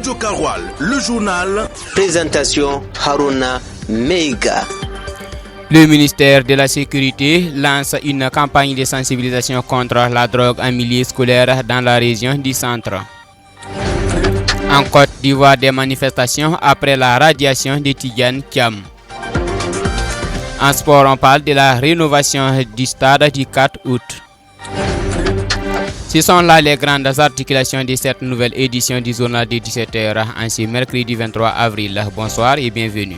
Radio Karoual, le journal. Présentation Haruna Meiga. Le ministère de la Sécurité lance une campagne de sensibilisation contre la drogue en milieu scolaire dans la région du centre. En Côte d'Ivoire, des manifestations après la radiation de Tidiane Thiam. En sport, on parle de la rénovation du stade du 4 août. Ce sont là les grandes articulations de cette nouvelle édition du journal de 17h en ce mercredi 23 avril. Bonsoir et bienvenue.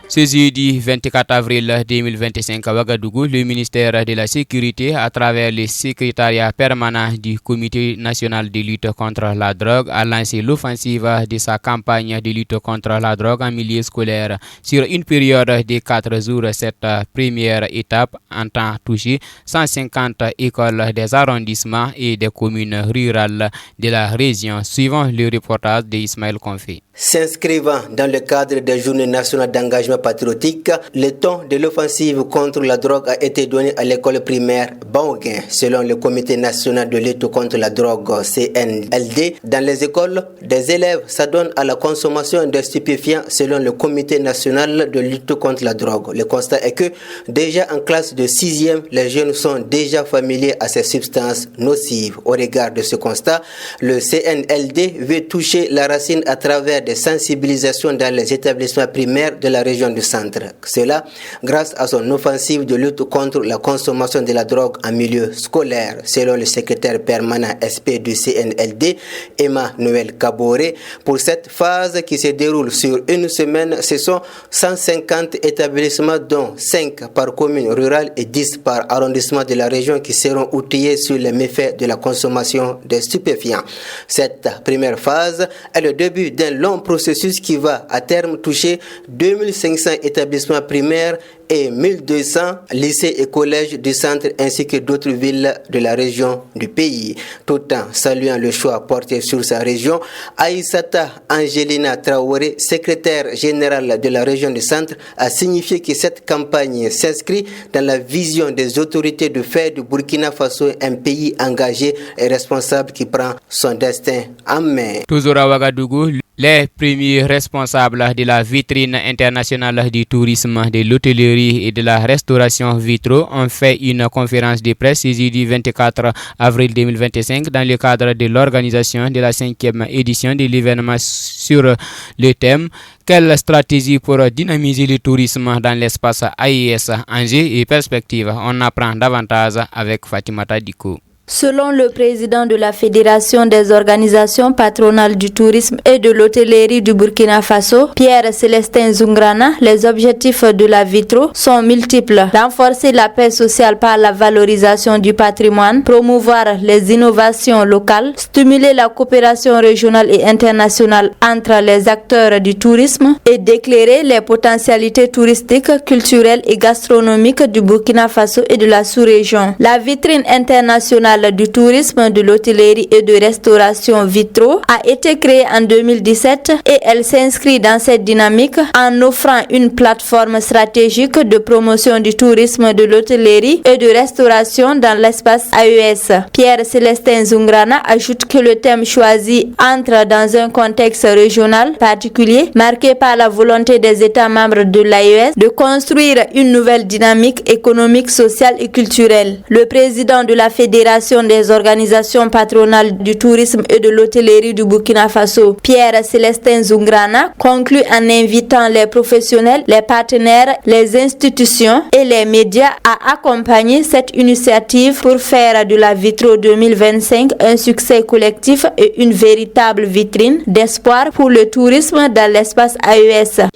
Ce jeudi 24 avril 2025 à Ouagadougou, le ministère de la Sécurité, à travers le secrétariat permanent du Comité national de lutte contre la drogue, a lancé l'offensive de sa campagne de lutte contre la drogue en milieu scolaire. Sur une période de 4 jours, cette première étape entend toucher 150 écoles des arrondissements et des communes rurales de la région, suivant le reportage d'Ismaël Konfé. S'inscrivant dans le cadre des Journées nationales d'engagement patriotique, le ton de l'offensive contre la drogue a été donné à l'école primaire Baoguin. Selon le Comité national de lutte contre la drogue CNLD, dans les écoles, des élèves s'adonnent à la consommation de stupéfiants selon le Comité national de lutte contre la drogue. Le constat est que déjà en classe de 6e, les jeunes sont déjà familiers à ces substances nocives. Au regard de ce constat, le CNLD veut toucher la racine à travers des sensibilisations dans les établissements primaires de la région du centre. Cela grâce à son offensive de lutte contre la consommation de la drogue en milieu scolaire. Selon le secrétaire permanent SP du CNLD, Emmanuel Kaboré, pour cette phase qui se déroule sur une semaine, ce sont 150 établissements dont 5 par commune rurale et 10 par arrondissement de la région qui seront outillés sur les méfaits de la consommation de stupéfiants. Cette première phase est le début d'un long processus qui va à terme toucher 2500 établissements primaires et 1200 lycées et collèges du centre ainsi que d'autres villes de la région du pays. Tout en saluant le choix porté sur sa région, Aïssata Angelina Traoré, secrétaire générale de la région du centre, a signifié que cette campagne s'inscrit dans la vision des autorités de faire du Burkina Faso un pays engagé et responsable qui prend son destin en main. Toujours à Ouagadougou, les premiers responsables de la vitrine internationale du tourisme, de l'hôtellerie et de la restauration Vitro ont fait une conférence de presse ce jeudi 24 avril 2025 dans le cadre de l'organisation de la 5e édition de l'événement sur le thème « Quelle stratégie pour dynamiser le tourisme dans l'espace AES, enjeux et perspectives ?» On apprend davantage avec Fatimata Diko. Selon le président de la Fédération des organisations patronales du tourisme et de l'hôtellerie du Burkina Faso, Pierre Célestin Zungrana, les objectifs de la Vitro sont multiples. Renforcer la paix sociale par la valorisation du patrimoine, promouvoir les innovations locales, stimuler la coopération régionale et internationale entre les acteurs du tourisme et d'éclairer les potentialités touristiques, culturelles et gastronomiques du Burkina Faso et de la sous-région. La vitrine internationale du tourisme, de l'hôtellerie et de restauration Vitro a été créée en 2017 et elle s'inscrit dans cette dynamique en offrant une plateforme stratégique de promotion du tourisme, de l'hôtellerie et de restauration dans l'espace AES. Pierre Célestin Zungrana ajoute que le thème choisi entre dans un contexte régional particulier marqué par la volonté des États membres de l'AES de construire une nouvelle dynamique économique, sociale et culturelle. Le président de la Fédération des organisations patronales du tourisme et de l'hôtellerie du Burkina Faso, Pierre Célestin Zungrana, conclut en invitant les professionnels, les partenaires, les institutions et les médias à accompagner cette initiative pour faire de la Vitro 2025 un succès collectif et une véritable vitrine d'espoir pour le tourisme dans l'espace AES.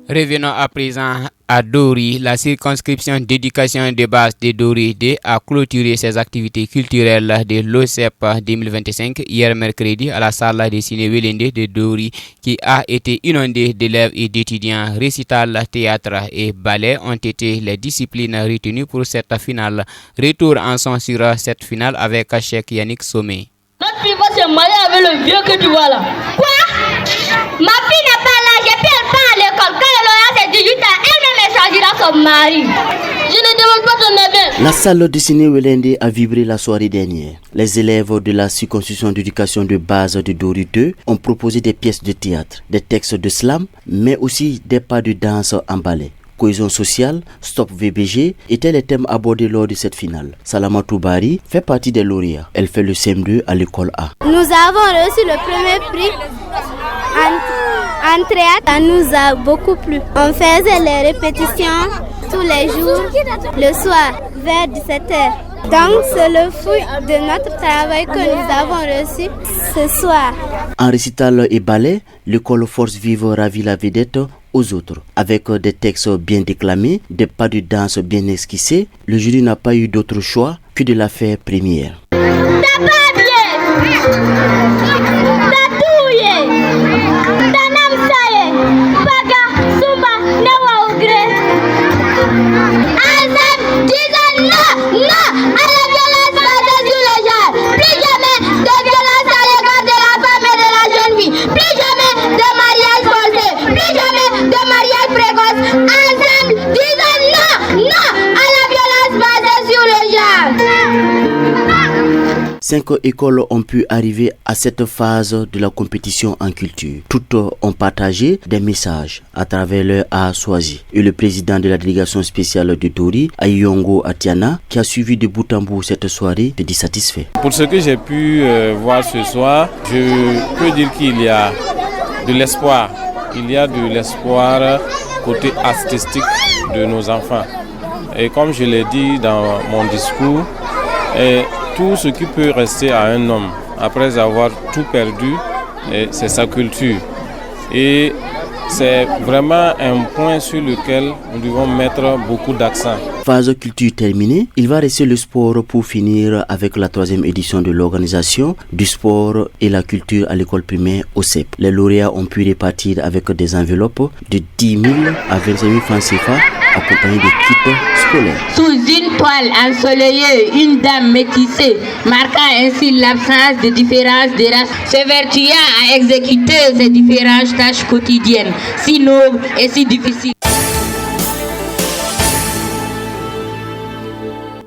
Revenons à présent à Dori. La circonscription d'éducation de base de Dori D a clôturé ses activités culturelles de l'OCEP 2025 hier mercredi à la salle de ciné Welende de Dori qui a été inondée d'élèves et d'étudiants. Récital, théâtre et ballet ont été les disciplines retenues pour cette finale. Retour en son sur cette finale avec Cheikh Yannick Somé. Notre fille va se marier avec le vieux que tu vois là. Quoi? Ma fille n'est pas là, j'ai pu elle part à l'école. Quand elle aura ses 18 ans, elle-même choisira son mari. Je ne demande pas ton avis. La salle de ciné Welende a vibré la soirée dernière. Les élèves de la circonscription d'éducation de base de Dori 2 ont proposé des pièces de théâtre, des textes de slam, mais aussi des pas de danse en ballet. Cohésion sociale, Stop VBG étaient les thèmes abordés lors de cette finale. Salamatou Bari fait partie des lauréats. Elle fait le CM2 à l'école A. Nous avons reçu le premier prix en théâtre. Ça nous a beaucoup plu. On faisait les répétitions tous les jours, le soir, vers 17h. Donc c'est le fruit de notre travail que nous avons reçu ce soir. En récital et ballet, l'école Force Vive ravit la vedette aux autres. Avec des textes bien déclamés, des pas de danse bien esquissés, le jury n'a pas eu d'autre choix que de la faire première. Cinq écoles ont pu arriver à cette phase de la compétition en culture. Toutes ont partagé des messages à travers leur art choisi. Et le président de la délégation spéciale de Dori, Ayongo Atiana, qui a suivi de bout en bout cette soirée, se dit satisfait. Pour ce que j'ai pu voir ce soir, je peux dire qu'il y a de l'espoir. Il y a de l'espoir côté artistique de nos enfants. Et comme je l'ai dit dans mon discours, tout ce qui peut rester à un homme après avoir tout perdu, c'est sa culture. Et c'est vraiment un point sur lequel nous devons mettre beaucoup d'accent. Phase culture terminée, il va rester le sport pour finir avec la 3e édition de l'organisation du sport et la culture à l'école primaire OCEP. Les lauréats ont pu répartir avec des enveloppes de 10 000 à 25 000 francs CFA accompagnés de kits scolaires. Sous une toile ensoleillée, une dame métissée, marquant ainsi l'absence de différences de race, s'évertuant à exécuter ces différentes tâches quotidiennes, si nobles et si difficiles.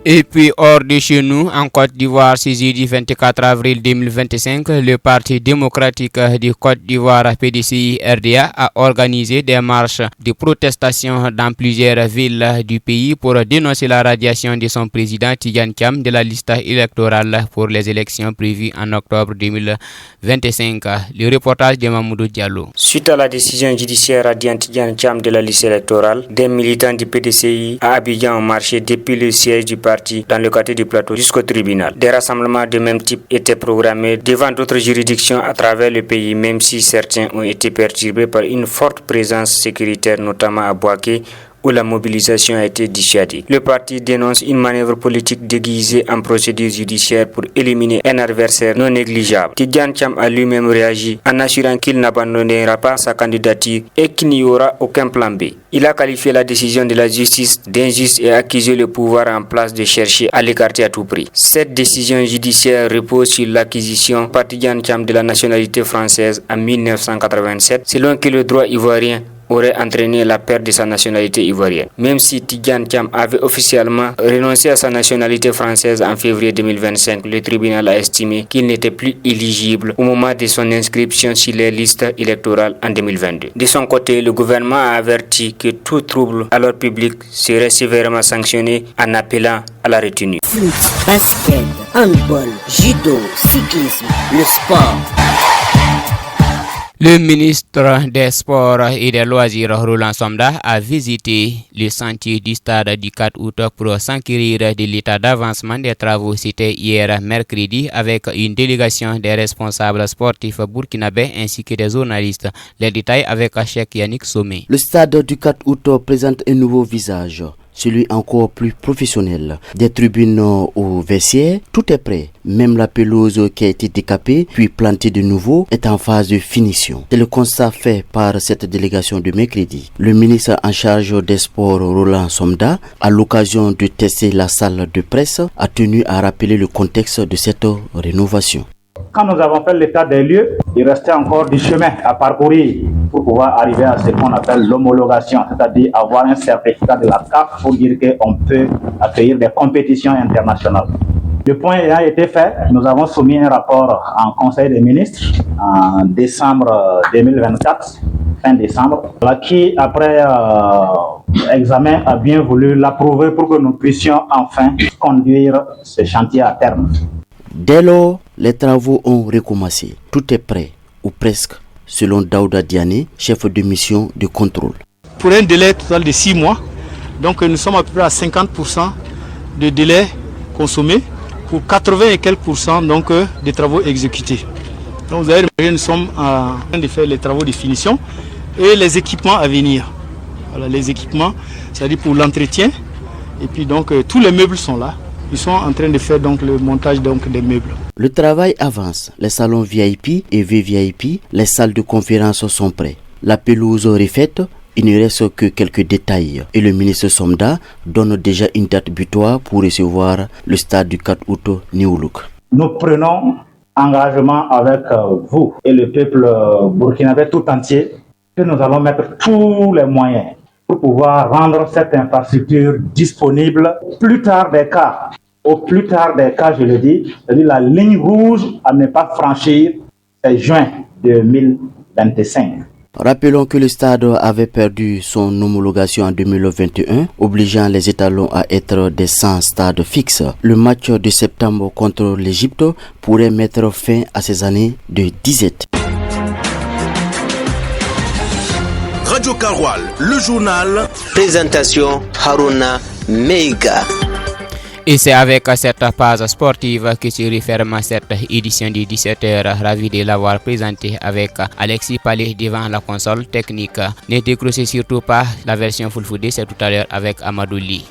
Et puis hors de chez nous, en Côte d'Ivoire, ce jeudi 24 avril 2025, le Parti démocratique de Côte d'Ivoire PDCI-RDA a organisé des marches de protestation dans plusieurs villes du pays pour dénoncer la radiation de son président Tidjane Thiam de la liste électorale pour les élections prévues en octobre 2025. Le reportage de Mamoudou Diallo. Suite à la décision judiciaire radiant Tidjane Thiam de la liste électorale, des militants du PDCI à Abidjan ont marché depuis le siège du parti dans le quartier du plateau jusqu'au tribunal. Des rassemblements de même type étaient programmés devant d'autres juridictions à travers le pays, même si certains ont été perturbés par une forte présence sécuritaire, notamment à Bouaké, où la mobilisation a été dissuadée. Le parti dénonce une manœuvre politique déguisée en procédure judiciaire pour éliminer un adversaire non négligeable. Tidjane Thiam a lui-même réagi en assurant qu'il n'abandonnera pas sa candidature et qu'il n'y aura aucun plan B. Il a qualifié la décision de la justice d'injuste et accusé le pouvoir en place de chercher à l'écarter à tout prix. Cette décision judiciaire repose sur l'acquisition par Tidjane Thiam de la nationalité française en 1987, selon que le droit ivoirien aurait entraîné la perte de sa nationalité ivoirienne. Même si Tidjane Thiam avait officiellement renoncé à sa nationalité française en février 2025, le tribunal a estimé qu'il n'était plus éligible au moment de son inscription sur les listes électorales en 2022. De son côté, le gouvernement a averti que tout trouble à l'ordre public serait sévèrement sanctionné en appelant à la retenue. Foot, basket, handball, judo, cyclisme, le sport. Le ministre des Sports et des Loisirs, Roland Somda, a visité le sentier du stade du 4 août pour s'enquérir de l'état d'avancement des travaux. C'était hier mercredi avec une délégation des responsables sportifs burkinabés ainsi que des journalistes. Les détails avec Cheikh Yannick Somé. Le stade du 4 août présente un nouveau visage, celui encore plus professionnel. Des tribunes aux vestiaires, tout est prêt. Même la pelouse qui a été décapée puis plantée de nouveau est en phase de finition. C'est le constat fait par cette délégation de mercredi. Le ministre en charge des sports, Roland Somda, à l'occasion de tester la salle de presse, a tenu à rappeler le contexte de cette rénovation. Quand nous avons fait l'état des lieux, il restait encore du chemin à parcourir pour pouvoir arriver à ce qu'on appelle l'homologation, c'est-à-dire avoir un certificat de la CAF pour dire qu'on peut accueillir des compétitions internationales. Le point ayant été fait, nous avons soumis un rapport en Conseil des ministres en décembre 2024, fin décembre, qui, après examen, a bien voulu l'approuver pour que nous puissions enfin conduire ce chantier à terme. Dès lors, les travaux ont recommencé. Tout est prêt, ou presque, selon Daouda Diané, chef de mission de contrôle. Pour un délai total de 6 mois, donc nous sommes à peu près à 50% de délai consommé pour 80 et quelques % donc, des travaux exécutés. Donc vous avez remarqué, nous sommes en train de faire les travaux de finition et les équipements à venir. Voilà, les équipements, c'est-à-dire pour l'entretien. Et puis donc tous les meubles sont là. Ils sont en train de faire donc le montage donc des meubles. Le travail avance. Les salons VIP et VVIP, les salles de conférence sont prêts. La pelouse refaite, il ne reste que quelques détails. Et le ministre Somda donne déjà une date butoir pour recevoir le stade du 4 août New Look. Nous prenons engagement avec vous et le peuple burkinabé tout entier que nous allons mettre tous les moyens pour pouvoir rendre cette infrastructure disponible plus tard des cas. Au plus tard des cas, je le dis, c'est-à-dire la ligne rouge à ne pas franchir, c'est juin 2025. Rappelons que le stade avait perdu son homologation en 2021, obligeant les étalons à être des 100 stades fixes. Le match de septembre contre l'Égypte pourrait mettre fin à ces années de disette. Radio Karoual, le journal. Présentation Haruna Meiga. Et c'est avec cette page sportive que se referme cette édition de 17h. Ravi de l'avoir présenté avec Alexis Palais devant la console technique. Ne décrochez surtout pas la version full foodé, c'est tout à l'heure avec Amadou Ly.